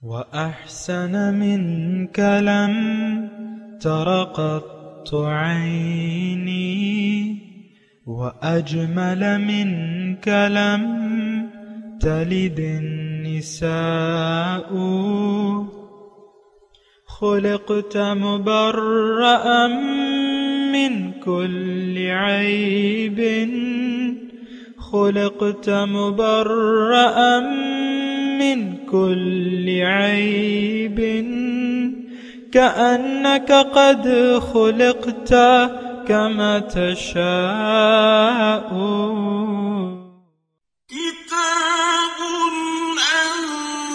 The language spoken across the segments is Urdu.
وأحسن منك لم تر قط عيني، وأجمل منك لم تلد النساء. خلقت مبرأ من كل عيب، خلقت مبرأ من كل عيب، كأنك قد خلقت كما تشاء. كتاب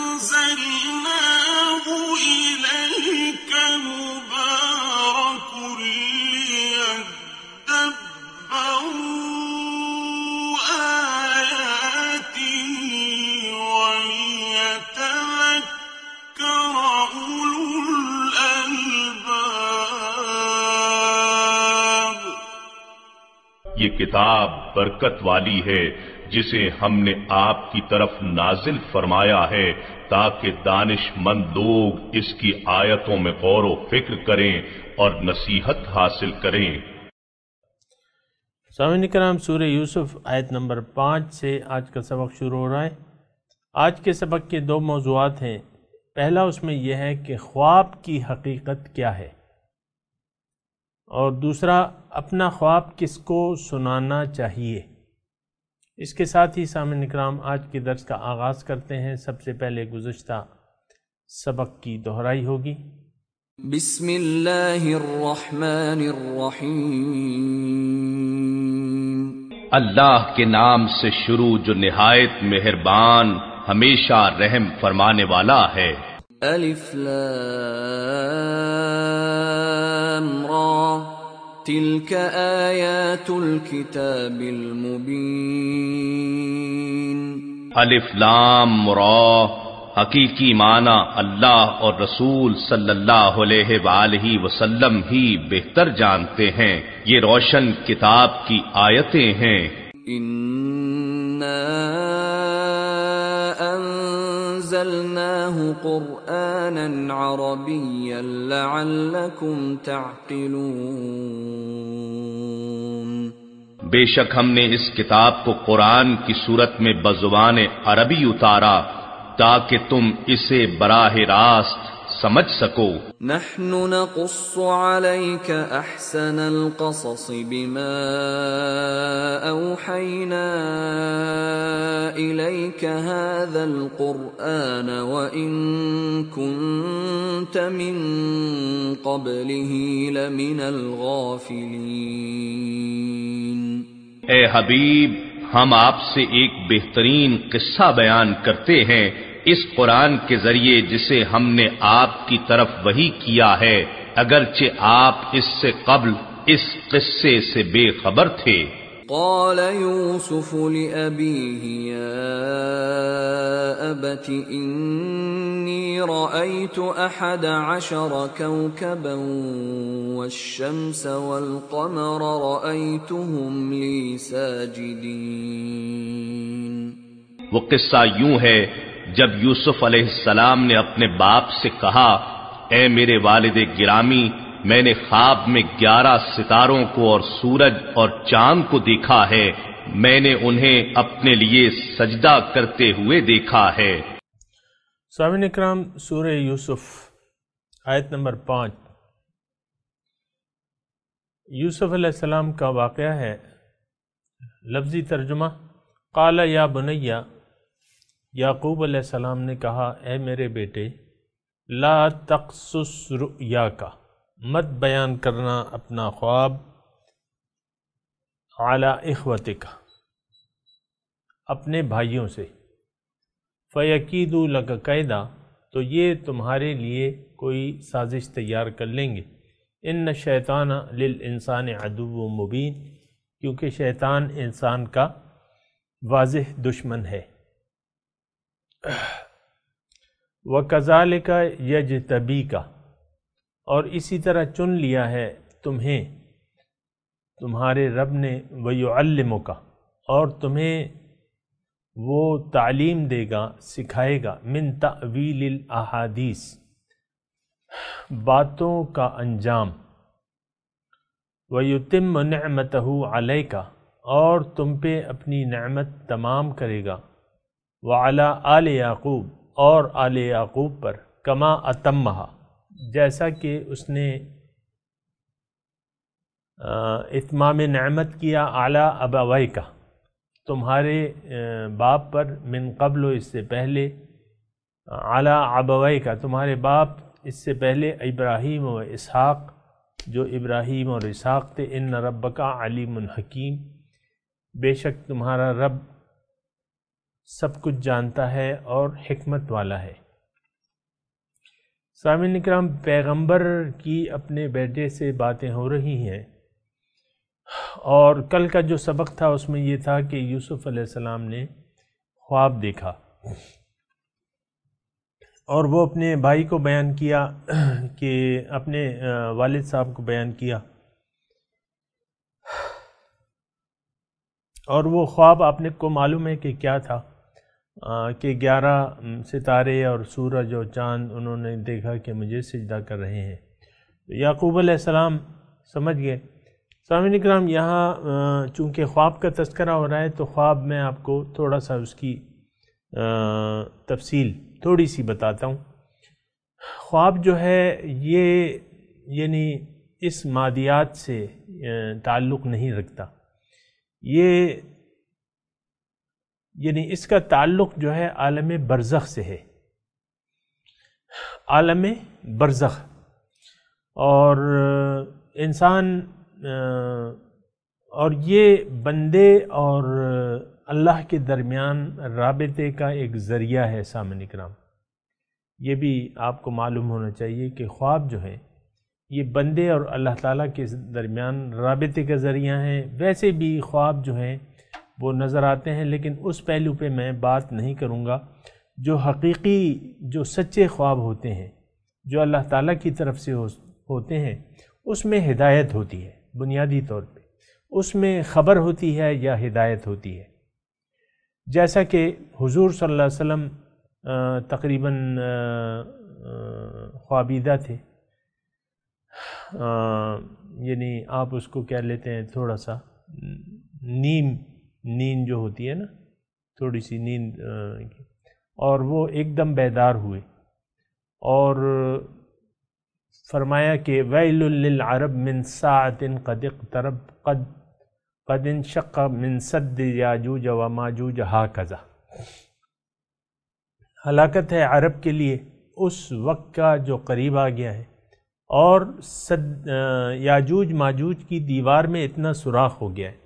أنزلناه إليك مبارك ليدبروا آياته وليتذكر أولو الألباب. یہ کتاب برکت والی ہے جسے ہم نے آپ کی طرف نازل فرمایا ہے تاکہ دانش مند لوگ اس کی آیتوں میں غور و فکر کریں اور نصیحت حاصل کریں. سامعین کرام، سورہ یوسف آیت نمبر 5 سے آج کا سبق شروع ہو رہا ہے. آج کے سبق کے 2 موضوعات ہیں. پہلا اس میں یہ ہے کہ خواب کی حقیقت کیا ہے، اور دوسرا اپنا خواب کس کو سنانا چاہیے. اس کے ساتھ ہی سامعین اکرام آج کے درس کا آغاز کرتے ہیں. سب سے پہلے گزشتہ سبق کی دہرائی ہوگی. بسم اللہ الرحمن الرحیم. اللہ کے نام سے شروع جو نہایت مہربان ہمیشہ رحم فرمانے والا ہے. الف لام را تلک آیات الکتاب المبین. الف لام را حقیقی معنی اللہ اور رسول صلی اللہ علیہ وآلہ وسلم ہی بہتر جانتے ہیں. یہ روشن کتاب کی آیتیں ہیں. اِنَّا أنزلناه قرآنا عربيا لعلكم تعقلون. بے شک ہم نے اس کتاب کو قرآن کی صورت میں بزبان عربی اتارا تاکہ تم اسے براہ راست سمجھ سکو. نحن نقص عليك احسن القصص بما اوحينا اليك هذا القرآن وان كنت من قبله لمن الغافلين. اے حبیب، ہم آپ سے ایک بہترین قصہ بیان کرتے ہیں اس قرآن کے ذریعے جسے ہم نے آپ کی طرف وحی کیا ہے، اگرچہ آپ اس سے قبل اس قصے سے بے خبر تھے. قال يوسف لأبيه يا أبت إني رأيت 11 كوكبا والشمس والقمر رأيتهم لي ساجدين. وہ قصہ یوں ہے، جب یوسف علیہ السلام نے اپنے باپ سے کہا، اے میرے والد گرامی، میں نے خواب میں 11 ستاروں کو اور سورج اور چاند کو دیکھا ہے، میں نے انہیں اپنے لیے سجدہ کرتے ہوئے دیکھا ہے. سامعین اکرام، سورہ یوسف آیت نمبر 5 یوسف علیہ السلام کا واقعہ ہے. لفظی ترجمہ، قال یا بنیا، یعقوب علیہ السلام نے کہا، اے میرے بیٹے، لا تقصص رؤیاک، مت بیان کرنا اپنا خواب، علی اخوتک، اپنے بھائیوں سے، فیکیدوا لک کیدا، تو یہ تمہارے لیے کوئی سازش تیار کر لیں گے. ان الشیطان للانسان عدو مبین، کیونکہ شیطان انسان کا واضح دشمن ہے. وَكَذَلِكَ يَجْتَبِيكَ، اور اسی طرح چن لیا ہے تمہیں تمہارے رب نے، وَيُعَلِّمُكَ، اور تمہیں وہ تعلیم دے گا، سکھائے گا، من تأویل الاحادیث، باتوں کا انجام، وَيُتِمُّ نِعْمَتَهُ عَلَيْكَ، اور تم پہ اپنی نعمت تمام کرے گا، وَعَلَىٰ آلِ یعقوب، اور آل یعقوب پر، کما اتمہا، جیسا کہ اس نے اتمام نعمت کیا، اعلیٰ ابویک، تمہارے باپ پر، من قبل، اس سے پہلے، اعلیٰ ابویک، تمہارے باپ اس سے پہلے، ابراہیم و اسحاق، جو ابراہیم اور اسحاق تھے، ان ربک علیم حکیم، بے شک تمہارا رب سب کچھ جانتا ہے اور حکمت والا ہے۔ سامعین اکرام، پیغمبر کی اپنے بیٹے سے باتیں ہو رہی ہیں، اور کل کا جو سبق تھا اس میں یہ تھا کہ یوسف علیہ السلام نے خواب دیکھا اور وہ اپنے بھائی کو بیان کیا، کہ اپنے والد صاحب کو بیان کیا، اور وہ خواب آپ نے کو معلوم ہے کہ کیا تھا، کہ 11 ستارے اور سورج اور چاند انہوں نے دیکھا کہ مجھے سجدہ کر رہے ہیں۔ یعقوب علیہ السلام سمجھ گئے۔ سامعین اکرام، یہاں چونکہ خواب کا تذکرہ ہو رہا ہے تو خواب میں آپ کو تھوڑا سا اس کی تفصیل تھوڑی سی بتاتا ہوں۔ خواب جو ہے یہ یعنی اس مادیات سے تعلق نہیں رکھتا، یہ یعنی اس کا تعلق جو ہے عالم برزخ سے ہے، عالم برزخ، اور انسان اور یہ بندے اور اللہ کے درمیان رابطے کا ایک ذریعہ ہے۔ سامعین اکرام، یہ بھی آپ کو معلوم ہونا چاہیے کہ خواب جو ہے یہ بندے اور اللہ تعالیٰ کے درمیان رابطے کا ذریعہ ہیں۔ ویسے بھی خواب جو ہیں وہ نظر آتے ہیں، لیکن اس پہلو پہ میں بات نہیں کروں گا۔ جو حقیقی، جو سچے خواب ہوتے ہیں، جو اللہ تعالیٰ کی طرف سے ہوتے ہیں، اس میں ہدایت ہوتی ہے، بنیادی طور پہ اس میں خبر ہوتی ہے یا ہدایت ہوتی ہے۔ جیسا کہ حضور صلی اللہ علیہ وسلم تقریباً خوابیدہ تھے، یعنی آپ اس کو کیا لیتے ہیں، تھوڑا سا نیند جو ہوتی ہے نا، تھوڑی سی نیند، اور وہ ایک دم بیدار ہوئے اور فرمایا کہ ویل للعرب من ساعت قد اقترب قد انشق من سد یاجوج و ماجوج ہاکذا، ہلاکت ہے عرب کے لیے اس وقت کا جو قریب آ گیا ہے، اور یاجوج ماجوج کی دیوار میں اتنا سوراخ ہو گیا ہے۔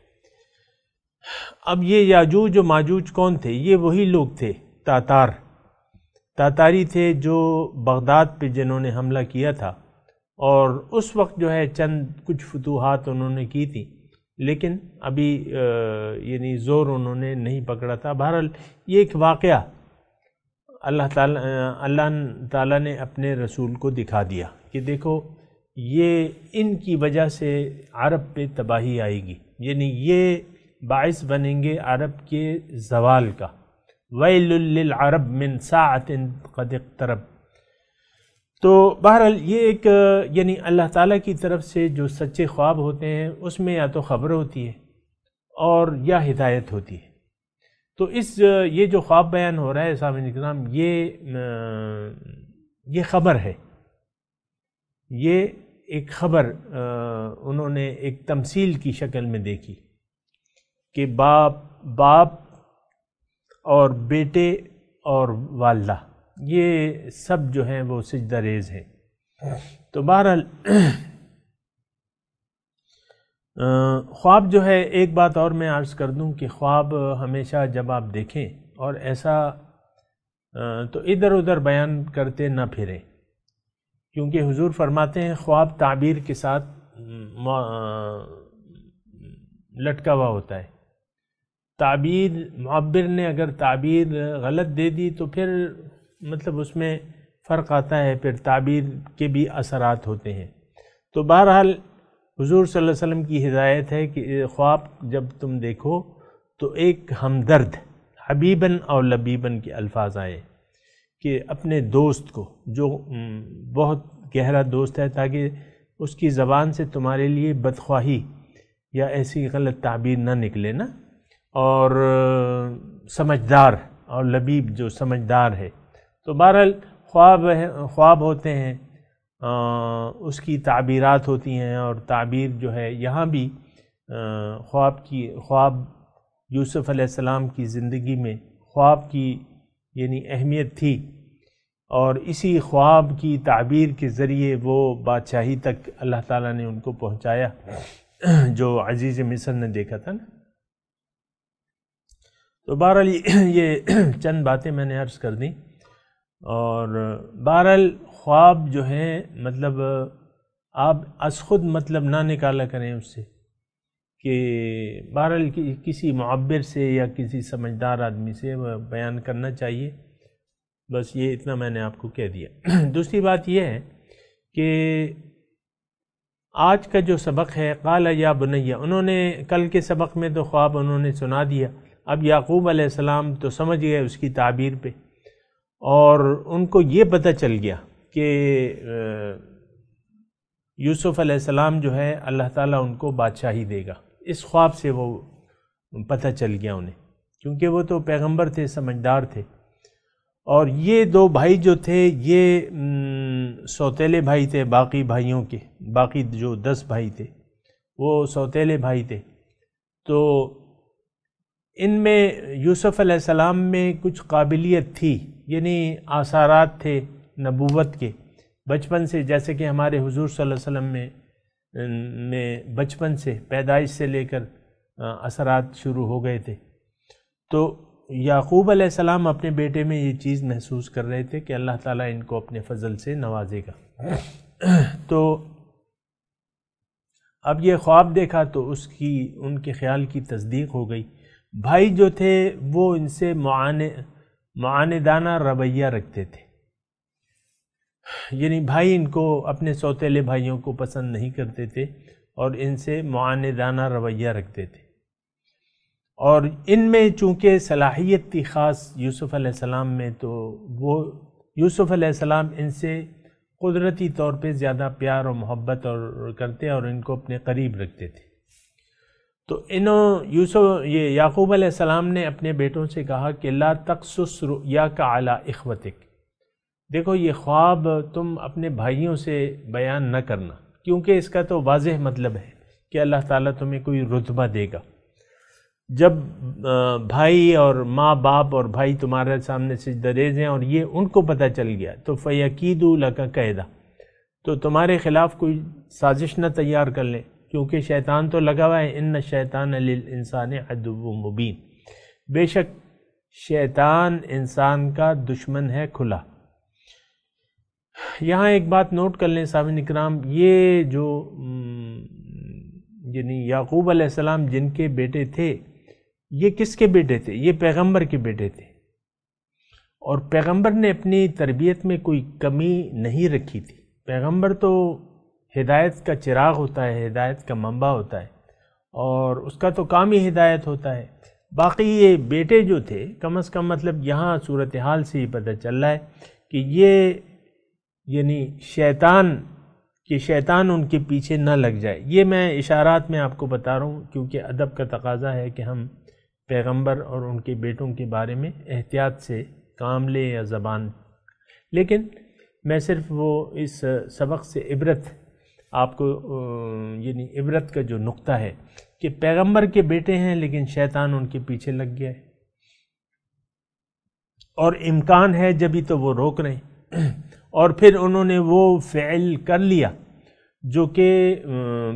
اب یہ یاجوج و ماجوج کون تھے؟ یہ وہی لوگ تھے، تاتاری تھے، جو بغداد پہ جنہوں نے حملہ کیا تھا، اور اس وقت جو ہے چند کچھ فتوحات انہوں نے کی تھی، لیکن ابھی یعنی زور انہوں نے نہیں پکڑا تھا۔ بہرحال یہ ایک واقعہ اللہ تعالیٰ نے اپنے رسول کو دکھا دیا کہ دیکھو یہ ان کی وجہ سے عرب پہ تباہی آئے گی، یعنی یہ باعث بنیں گے عرب کے زوال کا۔ ویل للعرب من ساعت قد اقترب۔ تو بہرحال یہ ایک یعنی اللہ تعالیٰ کی طرف سے جو سچے خواب ہوتے ہیں اس میں یا تو خبر ہوتی ہے اور یا ہدایت ہوتی ہے۔ تو یہ جو خواب بیان ہو رہا ہے سامعین اکرام، یہ خبر ہے، یہ ایک خبر انہوں نے ایک تمثیل کی شکل میں دیکھی کہ باپ اور بیٹے اور والدہ، یہ سب جو ہیں وہ سجدہ ریز ہیں۔ تو بہرحال خواب جو ہے، ایک بات اور میں عرض کر دوں کہ خواب ہمیشہ جب آپ دیکھیں اور ایسا تو ادھر ادھر بیان کرتے نہ پھریں، کیونکہ حضور فرماتے ہیں خواب تعبیر کے ساتھ لٹکا ہوا ہوتا ہے۔ تعبیر، معبر نے اگر تعبیر غلط دے دی تو پھر مطلب اس میں فرق آتا ہے، پھر تعبیر کے بھی اثرات ہوتے ہیں۔ تو بہرحال حضور صلی اللہ علیہ وسلم کی ہدایت ہے کہ خواب جب تم دیکھو تو ایک ہمدرد حبیباً اور لبیباً کے الفاظ آئے کہ اپنے دوست کو جو بہت گہرا دوست ہے، تاکہ اس کی زبان سے تمہارے لیے بدخواہی یا ایسی غلط تعبیر نہ نکلے نا، اور سمجھدار اور لبیب جو سمجھدار ہے. تو بہرحال خواب ہوتے ہیں، اس کی تعبیرات ہوتی ہیں، اور تعبیر جو ہے یہاں بھی خواب یوسف علیہ السلام کی زندگی میں خواب کی یعنی اہمیت تھی، اور اسی خواب کی تعبیر کے ذریعے وہ بادشاہی تک اللہ تعالیٰ نے ان کو پہنچایا جو عزیز مصر نے دیکھا تھا نا. تو بہرحال یہ چند باتیں میں نے عرض کر دیں. اور بہرحال خواب جو ہے مطلب آپ از خود مطلب نہ نکالا کریں اس سے، کہ بہرحال کسی معبر سے یا کسی سمجھدار آدمی سے بیان کرنا چاہیے. بس یہ اتنا میں نے آپ کو کہہ دیا. دوسری بات یہ ہے کہ آج کا جو سبق ہے قال یا بنیہ، انہوں نے کل کے سبق میں تو خواب انہوں نے سنا دیا، اب یعقوب علیہ السلام تو سمجھ گئے اس کی تعبیر پہ، اور ان کو یہ پتہ چل گیا کہ یوسف علیہ السلام جو ہے اللہ تعالیٰ ان کو بادشاہی دے گا. اس خواب سے وہ پتہ چل گیا انہیں، کیونکہ وہ تو پیغمبر تھے، سمجھدار تھے. اور یہ دو بھائی جو تھے یہ سوتیلے بھائی تھے باقی بھائیوں کے، باقی جو 10 بھائی تھے وہ سوتیلے بھائی تھے. تو ان میں یوسف علیہ السلام میں کچھ قابلیت تھی، یعنی آثارات تھے نبوت کے بچپن سے، جیسے کہ ہمارے حضور صلی اللہ علیہ وسلم میں بچپن سے پیدائش سے لے کر اثرات شروع ہو گئے تھے. تو یعقوب علیہ السلام اپنے بیٹے میں یہ چیز محسوس کر رہے تھے کہ اللہ تعالیٰ ان کو اپنے فضل سے نوازے گا. تو اب یہ خواب دیکھا تو ان کے خیال کی تصدیق ہو گئی. بھائی جو تھے وہ ان سے معاندانہ رویہ رکھتے تھے، یعنی بھائی ان کو اپنے سوتیلے بھائیوں کو پسند نہیں کرتے تھے اور ان سے معاندانہ رویہ رکھتے تھے. اور ان میں چونکہ صلاحیت تھی خاص یوسف علیہ السلام میں، تو وہ یوسف علیہ السلام ان سے قدرتی طور پہ زیادہ پیار اور محبت اور کرتے اور ان کو اپنے قریب رکھتے تھے. تو یہ یعقوب علیہ السلام نے اپنے بیٹوں سے کہا کہ لا تقصص رؤیاک علی اخوتک، دیکھو یہ خواب تم اپنے بھائیوں سے بیان نہ کرنا، کیونکہ اس کا تو واضح مطلب ہے کہ اللہ تعالیٰ تمہیں کوئی رتبہ دے گا. جب بھائی اور ماں باپ اور بھائی تمہارے سامنے سجدہ ریز ہیں اور یہ ان کو پتہ چل گیا تو فَيَكِيدُ لَكَ كَيْدًا، تو تمہارے خلاف کوئی سازش نہ تیار کر لیں، کیونکہ شیطان تو لگا ہوا ہے. ان الشیطان للانسان عدو مبین، بے شک شیطان انسان کا دشمن ہے کھلا. یہاں ایک بات نوٹ کر لیں سامعین اکرام، یہ جو یعنی یعقوب علیہ السلام جن کے بیٹے تھے، یہ کس کے بیٹے تھے؟ یہ پیغمبر کے بیٹے تھے، اور پیغمبر نے اپنی تربیت میں کوئی کمی نہیں رکھی تھی. پیغمبر تو ہدایت کا چراغ ہوتا ہے، ہدایت کا منبع ہوتا ہے، اور اس کا تو کام ہی ہدایت ہوتا ہے. باقی یہ بیٹے جو تھے کم از کم مطلب یہاں صورتحال سے ہی پتہ چل رہا ہے کہ یہ یعنی شیطان ان کے پیچھے نہ لگ جائے. یہ میں اشارات میں آپ کو بتا رہا ہوں کیونکہ ادب کا تقاضا ہے کہ ہم پیغمبر اور ان کے بیٹوں کے بارے میں احتیاط سے کام لیں یا زبان. لیکن میں صرف وہ اس سبق سے عبرت آپ کو یعنی عبرت کا جو نقطہ ہے کہ پیغمبر کے بیٹے ہیں لیکن شیطان ان کے پیچھے لگ گیا ہے، اور امکان ہے جبھی تو وہ روک رہے ہیں. اور پھر انہوں نے وہ فعل کر لیا جو کہ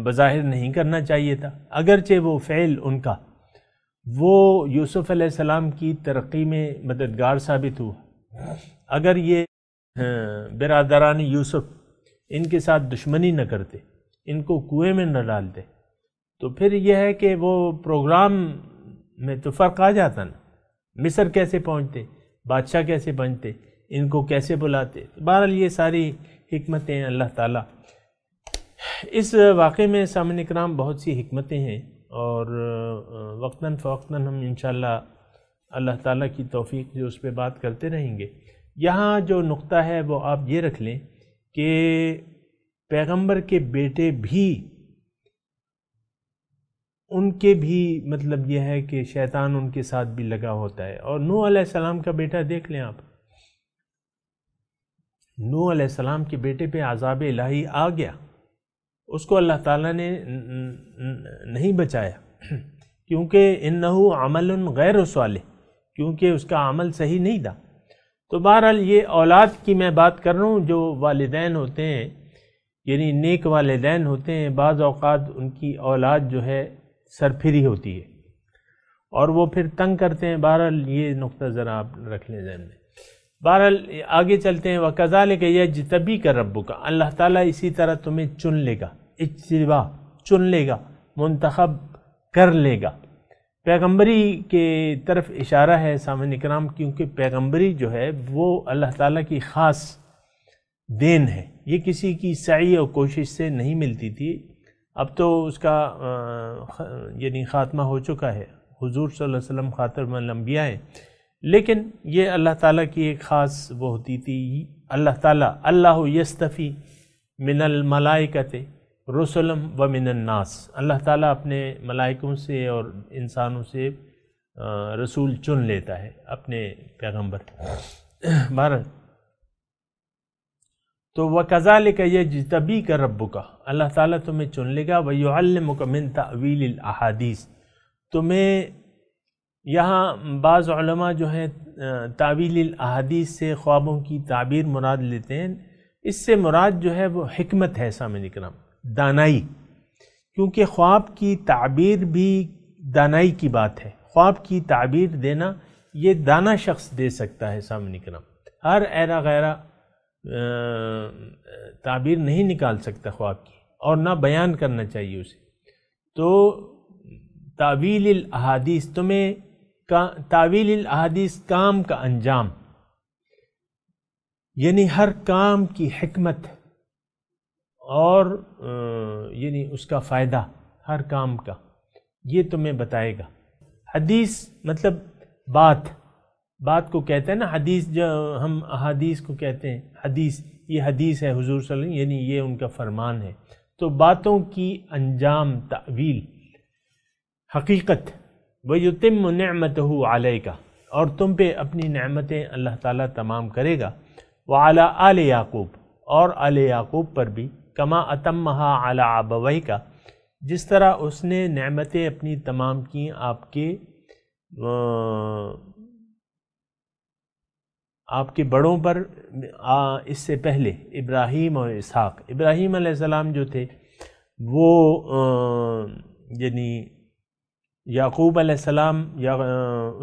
بظاہر نہیں کرنا چاہیے تھا، اگرچہ وہ فعل ان کا وہ یوسف علیہ السلام کی ترقی میں مددگار ثابت ہوا. اگر یہ برادران یوسف ان کے ساتھ دشمنی نہ کرتے، ان کو کنویں میں نہ ڈالتے، تو پھر یہ ہے کہ وہ پروگرام میں تو فرق آ جاتا نا. مصر کیسے پہنچتے، بادشاہ کیسے بنتے، ان کو کیسے بلاتے. بہرحال یہ ساری حکمتیں اللہ تعالیٰ. اس واقعے میں سامعین اکرام بہت سی حکمتیں ہیں، اور وقتاً فوقتاً ہم انشاءاللہ اللہ تعالیٰ کی توفیق جو اس پہ بات کرتے رہیں گے۔ یہاں جو نقطہ ہے وہ آپ یہ رکھ لیں کہ پیغمبر کے بیٹے بھی، ان کے بھی مطلب یہ ہے کہ شیطان ان کے ساتھ بھی لگا ہوتا ہے۔ اور نوح علیہ السلام کا بیٹا دیکھ لیں آپ، نوح علیہ السلام کے بیٹے پہ عذاب الہی آ گیا، اس کو اللہ تعالیٰ نے نہیں بچایا، کیونکہ انہو عمل غیر صالح، کیونکہ اس کا عمل صحیح نہیں تھا۔ تو بہرحال یہ اولاد کی میں بات کر رہا ہوں، جو والدین ہوتے ہیں یعنی نیک والدین ہوتے ہیں، بعض اوقات ان کی اولاد جو ہے سرپھری ہوتی ہے اور وہ پھر تنگ کرتے ہیں۔ بہرحال یہ نقطہ ذرا آپ رکھ لیں ذہن میں۔ بہرحال آگے چلتے ہیں۔ وَكَذَلِكَ يَجْتَبِيكَ رَبُّكَ، اللہ تعالیٰ اسی طرح تمہیں چن لے گا، اجتباء چن لے گا، منتخب کر لے گا۔ پیغمبری کے طرف اشارہ ہے سامعین کرام، کیونکہ پیغمبری جو ہے وہ اللہ تعالیٰ کی خاص دین ہے، یہ کسی کی سعی اور کوشش سے نہیں ملتی تھی، اب تو اس کا یعنی خاتمہ ہو چکا ہے، حضور صلی اللہ علیہ وسلم خاتم الانبیاء ہیں، لیکن یہ اللہ تعالیٰ کی ایک خاص وہ ہوتی تھی۔ اللہ تعالیٰ اللہ یستفی من الملائکۃ رسلا ومن الناس، اللہ تعالیٰ اپنے ملائکوں سے اور انسانوں سے رسول چن لیتا ہے، اپنے پیغمبر۔ بہرحال تو وَكَذَلِكَ يَجْتَبِيكَ رَبُّكَ، اللہ تعالیٰ تمہیں چن لے گا، وَيُعَلِّمُكَ مِن تَأْوِيلِ الْأَحَادِيثِ، تمہیں یہاں بعض علماء جو ہیں تعویل الاحادیث سے خوابوں کی تعبیر مراد لیتے ہیں، اس سے مراد جو ہے وہ حکمت ہے سامعین کرام، دانائی، کیونکہ خواب کی تعبیر بھی دانائی کی بات ہے، خواب کی تعبیر دینا یہ دانا شخص دے سکتا ہے سامعین کرام، ہر ایرا غیرہ تعبیر نہیں نکال سکتا خواب کی، اور نہ بیان کرنا چاہیے اسے۔ تو تعویل الاحادیث، تمہیں تعویل الاحادیث کام کا انجام، یعنی ہر کام کی حکمت اور یعنی اس کا فائدہ ہر کام کا، یہ تمہیں بتائے گا۔ حدیث مطلب بات کو کہتے ہیں نا، حدیث جو ہم احادیث کو کہتے ہیں، حدیث، یہ حدیث ہے حضور صلی اللہ علیہ وسلم، یعنی یہ ان کا فرمان ہے۔ تو باتوں کی انجام، تعویل، حقیقت، وَيُتِمُّ نِعْمَتَهُ عَلَيْكَ، اور تم پہ اپنی نعمتیں اللہ تعالیٰ تمام کرے گا، وَعَلَىٰ آلِ یعقوب، اور آل یعقوب پر بھی، کما أَتَمَّهَا عَلَىٰ أَبَوَيْكَ، جس طرح اس نے نعمتیں اپنی تمام کی آپ کے بڑوں پر، اس سے پہلے ابراہیم اور اسحاق۔ ابراہیم علیہ السلام جو تھے وہ یعنی یعقوب علیہ السلام یا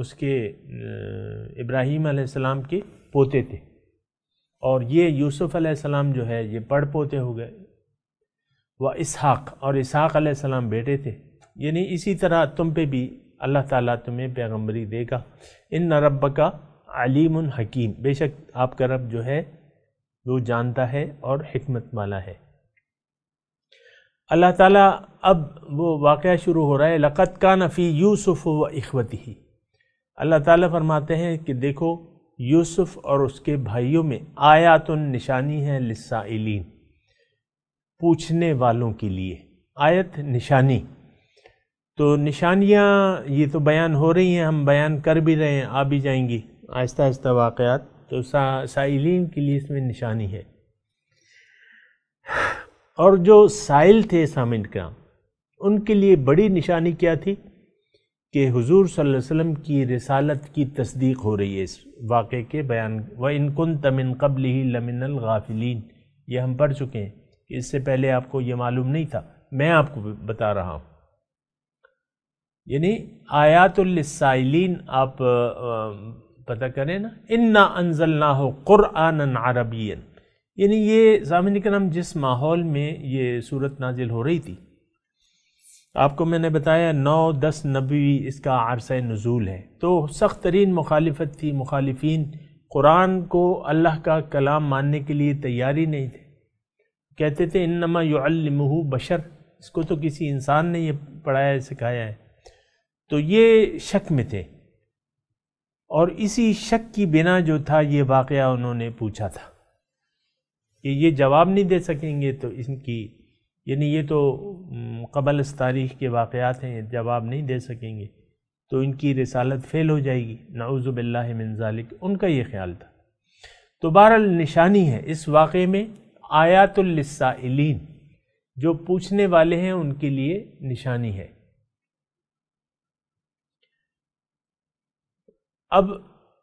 اس کے ابراہیم علیہ السلام کے پوتے تھے، اور یہ یوسف علیہ السلام جو ہے یہ پڑ پوتے ہو گئے، وہ اسحاق، اور اسحاق علیہ السلام بیٹے تھے۔ یعنی اسی طرح تم پہ بھی اللہ تعالیٰ تمہیں پیغمبری دے گا۔ ان ربک علیم حکیم، بے شک آپ کا رب جو ہے وہ جانتا ہے اور حکمت والا ہے۔ اللہ تعالیٰ اب وہ واقعہ شروع ہو رہا ہے، لقد کان فی یوسف و اخوتہ، اللہ تعالیٰ فرماتے ہیں کہ دیکھو یوسف اور اس کے بھائیوں میں آیات، نشانی ہے، للسائلین، پوچھنے والوں کے لیے، آیت نشانی۔ تو نشانیاں یہ تو بیان ہو رہی ہیں، ہم بیان کر بھی رہے ہیں، آ بھی جائیں گی آہستہ آہستہ واقعات، تو سائلین کے لیے اس میں نشانی ہے۔ اور جو سائل تھے سامعین کرام، ان کے لیے بڑی نشانی کیا تھی کہ حضور صلی اللہ علیہ وسلم کی رسالت کی تصدیق ہو رہی ہے اس واقعے کے بیان۔ وَإِن كُنْتَ مِن قَبْلِهِ لَمِنَ الْغَافِلِينَ، یہ ہم پڑھ چکے ہیں کہ اس سے پہلے آپ کو یہ معلوم نہیں تھا، میں آپ کو بتا رہا ہوں۔ یعنی آیات للسائلین آپ پتہ کریں نا، اِنَّا أَنزَلْنَاهُ قُرْآنًا عَرَبِيًّا، یعنی یہ سامعین کرام جس ماحول میں یہ صورت نازل ہو رہی تھی، آپ کو میں نے بتایا 9-10 نبی اس کا عرصہ نزول ہے، تو سخت ترین مخالفت تھی، مخالفین قرآن کو اللہ کا کلام ماننے کے لیے تیاری نہیں تھے، کہتے تھے انما یعلمہ بشر، اس کو تو کسی انسان نے یہ پڑھایا ہے، سکھایا ہے، تو یہ شک میں تھے۔ اور اسی شک کی بنا جو تھا یہ واقعہ انہوں نے پوچھا تھا کہ یہ جواب نہیں دے سکیں گے تو ان کی، یعنی یہ تو قبل از تاریخ کے واقعات ہیں، جواب نہیں دے سکیں گے تو ان کی رسالت فیل ہو جائے گی، نعوذ باللہ من ذالک، ان کا یہ خیال تھا۔ تو بہرحال نشانی ہے اس واقعے میں، آیات للسائلین، جو پوچھنے والے ہیں ان کے لیے نشانی ہے۔ اب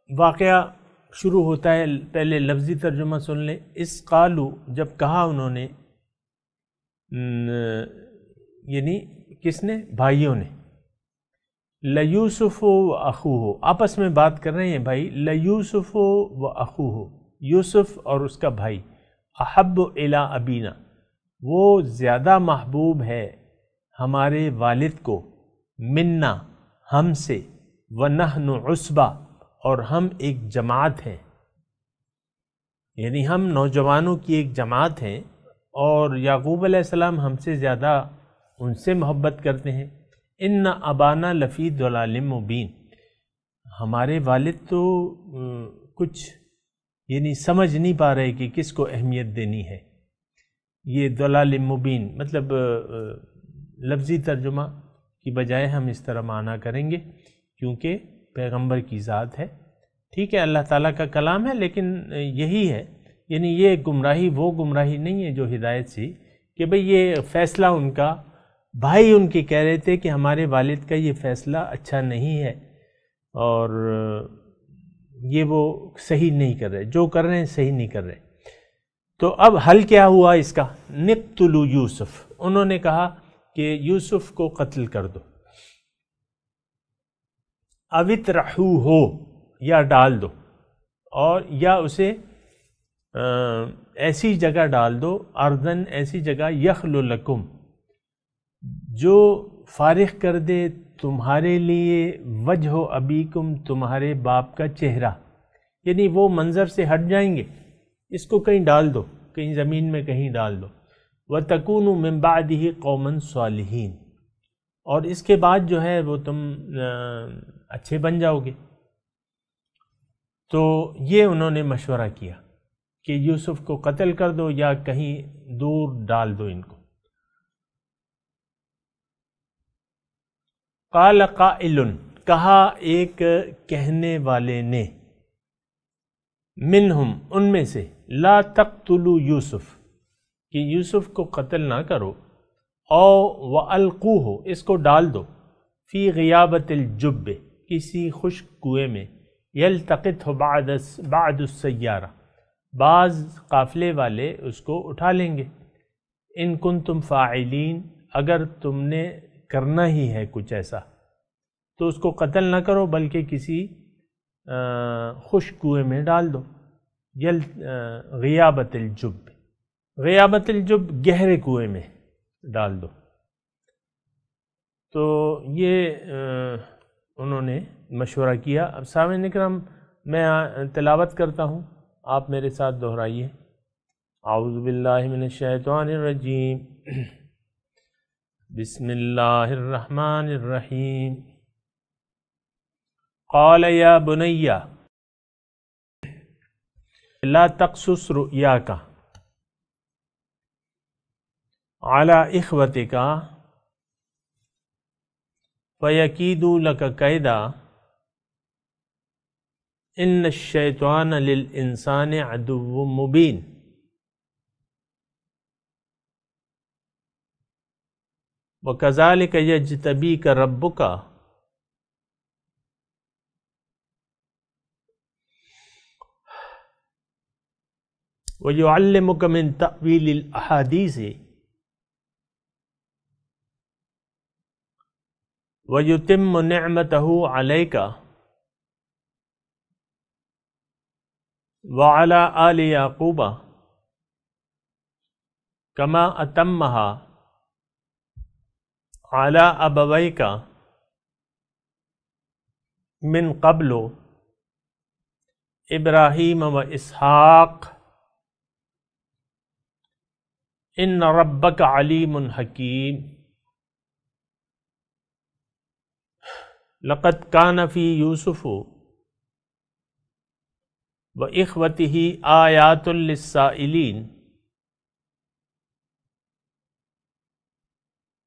واقعہ شروع ہوتا ہے، پہلے لفظی ترجمہ سن لیں۔ اس قالو، جب کہا انہوں نے، یعنی کس نے؟ بھائیوں نے، لیوسف و اخوہ، آپس میں بات کر رہے ہیں بھائی، لیوسف و اخوہ، یوسف اور اس کا بھائی، احب الی ابینا، وہ زیادہ محبوب ہے ہمارے والد کو، منا، ہم سے، وَنَحْنُ عُصْبَةٌ، اور ہم ایک جماعت ہیں، یعنی ہم نوجوانوں کی ایک جماعت ہیں، اور یعقوب علیہ السلام ہم سے زیادہ ان سے محبت کرتے ہیں۔ اِنَّ أَبَانَا لَفِي ضَلَالٍ مُبِينٍ، ہمارے والد تو کچھ یعنی سمجھ نہیں پا رہے کہ کس کو اہمیت دینی ہے۔ یہ ضلال مبین مطلب لفظی ترجمہ کی بجائے ہم اس طرح معنی کریں گے کیونکہ پیغمبر کی ذات ہے، ٹھیک ہے، اللہ تعالیٰ کا کلام ہے، لیکن یہی ہے، یعنی یہ گمراہی وہ گمراہی نہیں ہے جو ہدایت سی، کہ بھئی یہ فیصلہ ان کا، بھائی ان کے کہہ رہے تھے کہ ہمارے والد کا یہ فیصلہ اچھا نہیں ہے اور یہ وہ صحیح نہیں کر رہے، جو کر رہے ہیں صحیح نہیں کر رہے۔ تو اب حل کیا ہوا اس کا؟ نقتلوا یوسف، انہوں نے کہا کہ یوسف کو قتل کر دو، او اطرحوہ، یا ڈال دو، اور یا اسے ایسی جگہ ڈال دو، ارضن، ایسی جگہ، یخل لکم، جو فارغ کر دے تمہارے لیے، وجہ ابیکم، تمہارے باپ کا چہرہ، یعنی وہ منظر سے ہٹ جائیں گے، اس کو کہیں ڈال دو، کہیں زمین میں کہیں ڈال دو۔ وَتَكُونُوا مِن بَعْدِهِ قَوْمًا صَالِحِينَ، اور اس کے بعد جو ہے وہ تم اچھے بن جاؤ گے۔ تو یہ انہوں نے مشورہ کیا کہ یوسف کو قتل کر دو یا کہیں دور ڈال دو ان کو۔ قال قائل، کہا ایک کہنے والے نے، منہم، ان میں سے، لا تقتلوا یوسف، کہ یوسف کو قتل نہ کرو، او والقوہ، اس کو ڈال دو، فی غیابت الجب، کسی خشک کنویں میں، یلتقطہ بعد السیارہ، بعض قافلے والے اس کو اٹھا لیں گے، ان کنتم فاعلین، اگر تم نے کرنا ہی ہے کچھ ایسا تو اس کو قتل نہ کرو بلکہ کسی خشک کنویں میں ڈال دو۔ غیابت الجب، غیابت الجب، گہرے کنویں میں ڈال دو۔ تو یہ انہوں نے مشورہ کیا۔ اب سامعین اکرام، میں تلاوت کرتا ہوں، آپ میرے ساتھ دہرائیے۔ اعوذ باللہ من الشیطان الرجیم، بسم اللہ الرحمن الرحیم۔ قال یا بنی لا تقصص رؤیاک علی اخوتک فیکیدوا لک کیدا ان الشیطان للانسان عدو مبین۔ وَكَذَلِكَ يَجْتَبِيكَ رَبُّكَ وَيُعَلِّمُكَ مِن تَأْوِيلِ الْأَحَادِيثِ وَيُتِمُّ نِعْمَتَهُ عَلَيْكَ وَعَلَى آلِ يَعْقُوبَ كَمَا أَتَمَّهَا علی ابویک من قبل ابراہیم و اسحاق ان ربک علیم حکیم۔ لقد کان فی یوسف وإخوته آیات للسائلین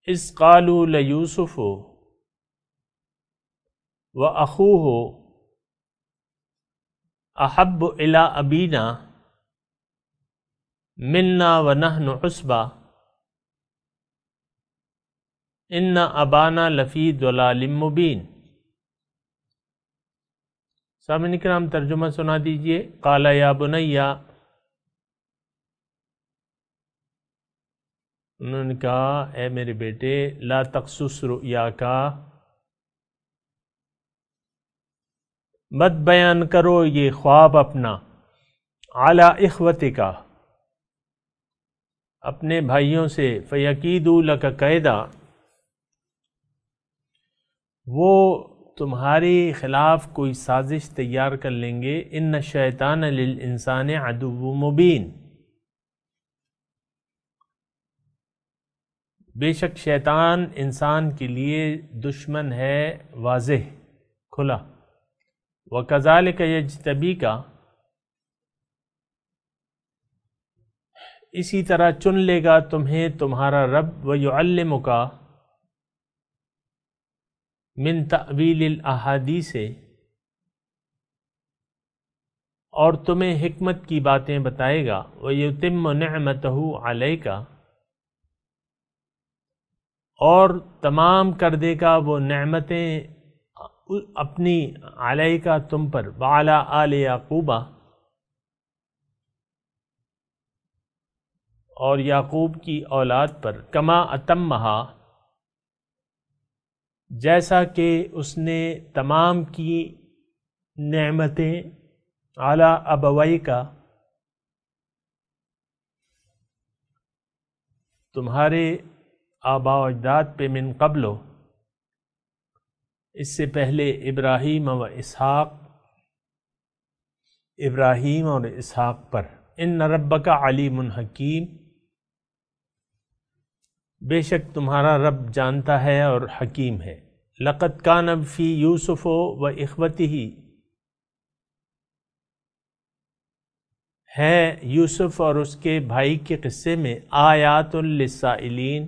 اذ قالوا لیوسف وأخوه احب الی ابینا منا ونحن عصبہ ان ابانا لفی ضلال مبین۔ سامعین کرام ترجمہ سنا دیجئے۔ قال یا بنیا، انہوں نے کہا اے میرے بیٹے، لا تقصص رؤیاک، مت بیان کرو یہ خواب اپنا، علی اخوتک، اپنے بھائیوں سے، فیکیدوا لک کیدا، وہ تمہاری خلاف کوئی سازش تیار کر لیں گے، ان الشیطان للانسان عدو مبین، بے شک شیطان انسان کے لیے دشمن ہے واضح کھلا۔ وَكَذَلِكَ يَجْتَبِيكَ، اسی طرح چن لے گا تمہیں تمہارا رب، وَيُعَلِّمُكَ من تأویل الاحادیث، اور تمہیں حکمت کی باتیں بتائے گا، وَيُتِمُّ نِعْمَتَهُ عَلَيْكَ، اور تمام کر دے گا وہ نعمتیں اپنی علیکہ تم پر، وعلی آل یعقوب، اور یعقوب کی اولاد پر، کما اتمہا، جیسا کہ اس نے تمام کی نعمتیں علی ابویک، تمہارے آباء و اجداد پہ، من قبل، اس سے پہلے، ابراہیم و اسحاق، ابراہیم اور اسحاق پر، ان ربک علیم حکیم، بے شک تمہارا رب جانتا ہے اور حکیم ہے۔ لقد کان فی یوسف و اخوتہ، ہے یوسف اور اس کے بھائی کے قصے میں، آیات للسائلین،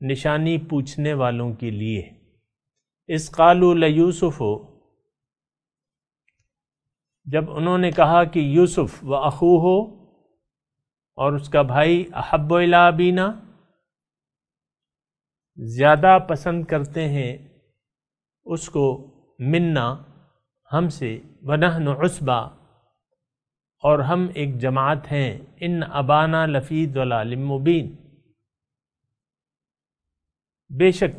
نشانی پوچھنے والوں کے لیے۔ اذ قالوا لیوسف، جب انہوں نے کہا کہ یوسف و اخوہ، اور اس کا بھائی، احب الی ابینا، زیادہ پسند کرتے ہیں اس کو، منا، ہم سے، ونحن عصبہ، اور ہم ایک جماعت ہیں، ان ابانا لفی ضلال مبین، بے شک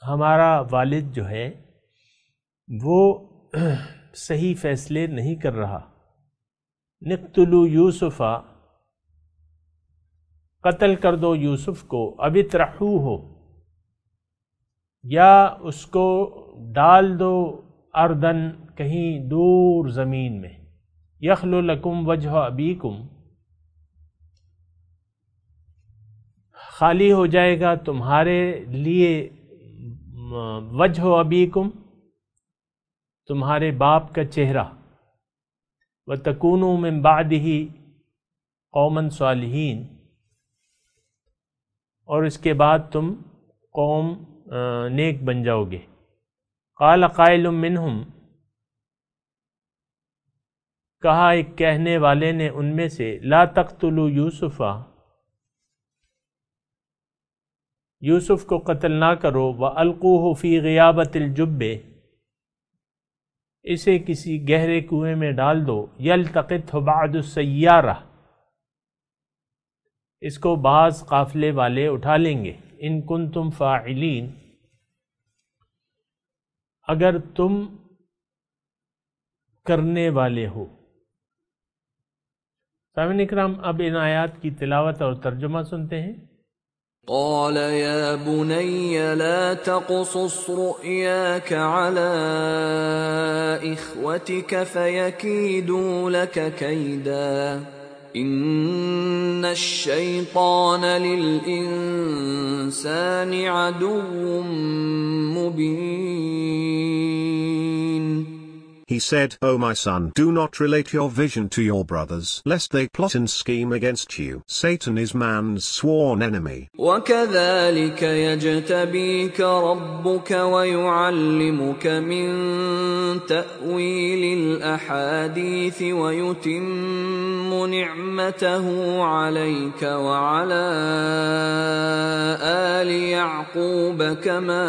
ہمارا والد جو ہے وہ صحیح فیصلے نہیں کر رہا۔ نقتلوا یوسف، قتل کر دو یوسف کو، اب اطرحوہ، یا اس کو ڈال دو، اردن، کہیں دور زمین میں، یخل لکم وجہ ابیکم، خالی ہو جائے گا تمہارے لیے وجہ ابیکم، تمہارے باپ کا چہرہ، وَتَكُونُوا مِن بَعْدِهِ قَوْمًا صَالِحِينَ، اور اس کے بعد تم قوم نیک بن جاؤ گے۔ قال قائل منہم، کہا ایک کہنے والے نے ان میں سے، لا تقتلوا یوسف، یوسف کو قتل نہ کرو، وَأَلْقُوهُ فِي غِيَابَةِ الْجُبِّ، اسے کسی گہرے کنویں میں ڈال دو، يَلْتَقِطْهُ بَعْضُ السَّيَّارَةِ، اس کو بعض قافلے والے اٹھا لیں گے، ان کنتم فاعلین، اگر تم کرنے والے ہو۔ سامعین اکرام، اب ان آیات کی تلاوت اور ترجمہ سنتے ہیں۔ قال يا بني لا تقصص رؤياك على إخوتك فيكيدوا لك كيدا إن الشيطان للإنسان عدو مبين. he said, O my son, do not relate your vision to your brothers, lest they plot and scheme against you. Satan is man's sworn enemy. وكذلك يجتبيك ربك ويعلمك من تأويل الأحاديث ويتم نعمته عليك وعلى آل يعقوب كما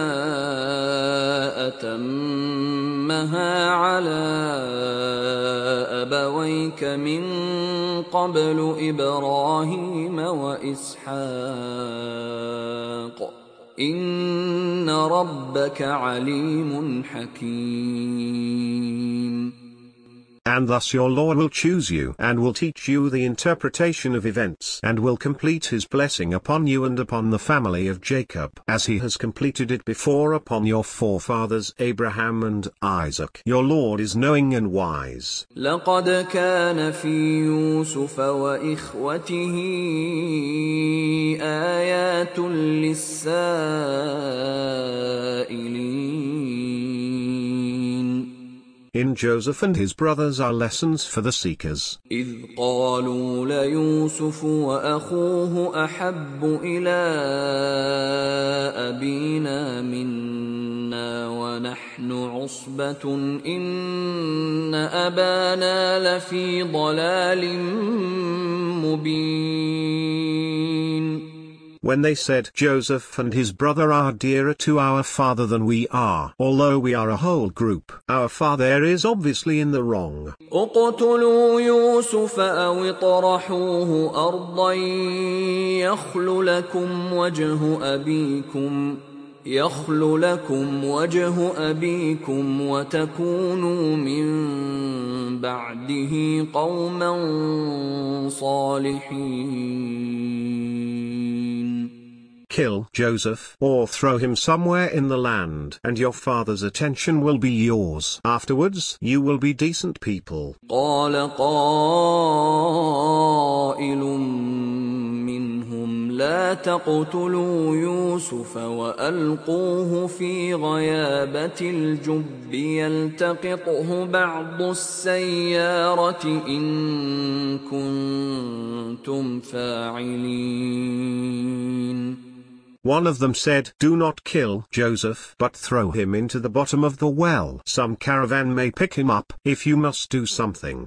أتمها على أبويك من قبل إبراهيم وإسحاق إن ربك عليم حكيم. And thus your Lord will choose you and will teach you the interpretation of events and will complete his blessing upon you and upon the family of Jacob as he has completed it before upon your forefathers Abraham and Isaac. Your Lord is knowing and wise. لقد كان في يوسف وإخوته آيات للسائلين. In Joseph and his brothers are lessons for the seekers. إذ قالوا ليوسف وأخوه أحب إلى أبينا منا ونحن عصبة إن أبانا لفي ضلال مبين. When they said, Joseph and his brother are dearer to our father than we are, although we are a whole group, our father is obviously in the wrong. اقتلوا يوسف أو اطرحوه أرضا يخل لكم وجه أبيكم وتكونوا من بعده قوما صالحين. Kill Joseph, or throw him somewhere in the land, and your father's attention will be yours. Afterwards, you will be decent people. قال قائل منهم لا تقتلوا يوسف وألقوه في غيابة الجب يلتقطه بعض السيارة إن كنتم فاعلين. One of them said, Do not kill Joseph, but throw him into the bottom of the well. Some caravan may pick him up, if you must do something.